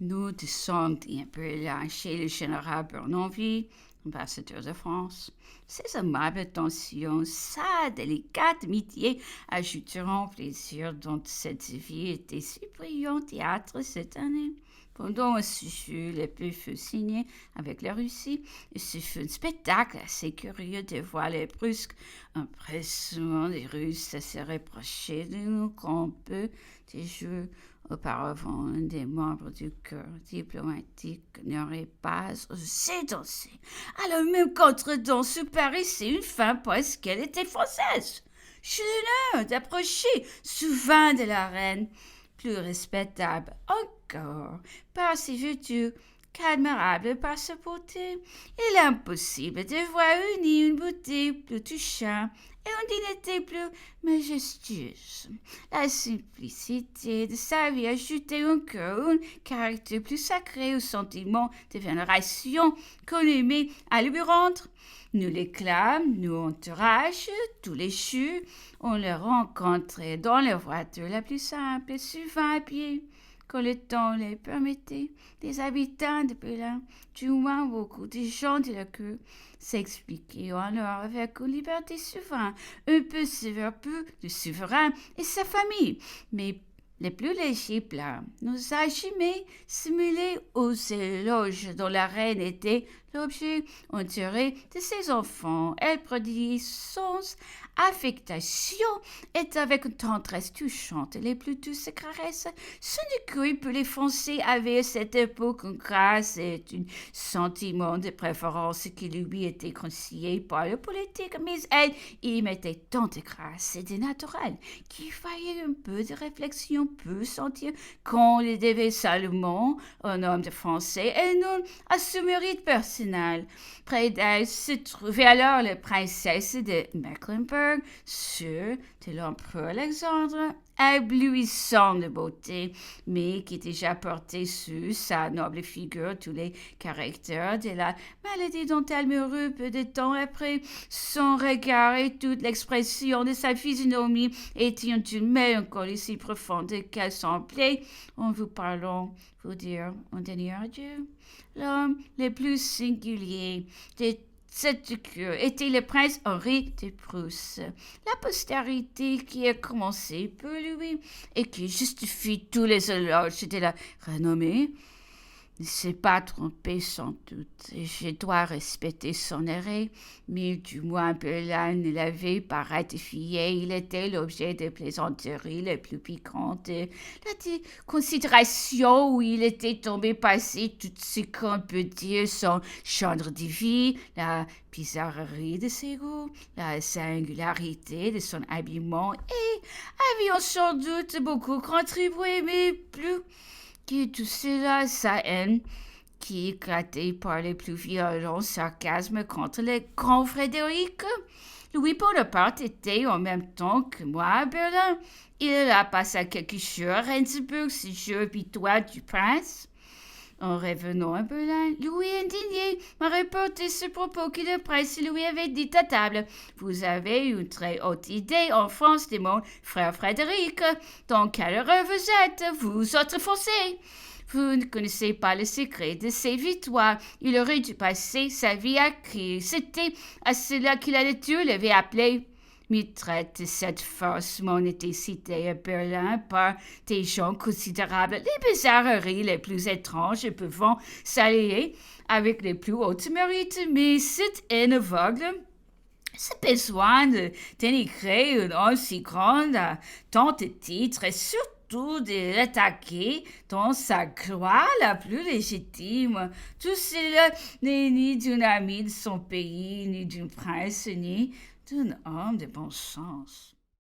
Nous descendons un peu là chez le général Bernonville, ambassadeur de France. Ses aimables attentions, sa délicate amitié ajouteront plaisir dont cette vie était si brillant théâtre cette année. Pendant ce jeu, le peu fut signé avec la Russie, et ce fut un spectacle assez curieux de voir les brusques empressements des Russes à se rapprocher de nous qu'on peut des jeux. Auparavant, un des membres du corps diplomatique n'aurait pas osé danser. Alors même contre-danse paraissait une femme parce qu'elle était française. J'ai l'honneur d'approcher souvent de la reine, plus respectable encore par ses vertus qu'admirable par sa beauté. Il est impossible de voir une beauté plus touchante et une dignité plus majestueuse. La simplicité de sa vie ajoutait encore un caractère plus sacré au sentiment de vénération qu'on aimait à lui rendre. Nous l'éclame, nous entourage, tous les choux, on le rencontrait dans la voiture la plus simple et souvent à pied, quand le temps le permettait. Les habitants de Berlin, du moins beaucoup de gens de la queue, s'expliquaient alors avec une liberté souvent un peu sévère peu du souverain et sa famille, mais les plus légers plats nous a jamais simulé aux éloges dont la reine était l'objet entouré de ses enfants. Elle prodiguait sans affectation et avec une tendresse touchante les plus douces caresses. Ce n'est que peu les Français avaient à cette époque une grâce et un sentiment de préférence qui lui était conseillé par le politique, mais elle y mettait tant de grâce et de naturel qu'il fallait un peu de réflexion pour sentir qu'on le devait seulement un homme de français et non à ce mérite personnel. Près d'elle se trouvait alors la princesse de Mecklenburg, sœur de l'empereur Alexandre, éblouissante de beauté, mais qui déjà portait sur sa noble figure tous les caractères de la maladie dont elle mourut peu de temps après. Son regard et toute l'expression de sa physionomie étaient d'une mélancolie si profonde qu'elle semblait, en vous parlant, vous dire un dernier adieu. L'homme le plus singulier de cette cure était le prince Henri de Prusse. La postérité qui a commencé pour lui et qui justifie tous les éloges de la renommée ne s'est pas trompé sans doute, et je dois respecter son arrêt, mais du moins Berlin ne l'avait pas ratifié. Il était l'objet des plaisanteries les plus piquantes, la considération où il était tombé passé tout ce qu'on peut dire son genre de vie, la bizarrerie de ses goûts, la singularité de son habillement, et avions sans doute beaucoup contribué, mais plus que tout cela, sa haine, qui éclatait par les plus violents sarcasmes contre le grand Frédéric. Louis Bonaparte était en même temps que moi à Berlin. Il a passé quelques jours à Rendsburg, ce jour habituel du prince. En revenant à Berlin, Louis, indigné, m'a rapporté ce propos que le prince lui avait dit à table. Vous avez une très haute idée en France de mon frère Frédéric. Dans quel heureux vous êtes, vous autres Français. Vous ne connaissez pas le secret de ses victoires. Il aurait dû passer sa vie à crier. C'était à cela qu'il a Dieu l'avait appelé. Mais traite cette fausse monéticité à Berlin par des gens considérables, les bizarreries les plus étranges pouvant s'allier avec les plus hautes mérites, mais cette haine aveugle, ce besoin de dénigrer une homme si grande à tant de titres et surtout de l'attaquer dans sa gloire la plus légitime. Tout cela n'est ni d'un ami de son pays, ni d'un prince, ni d'un homme de bon sens.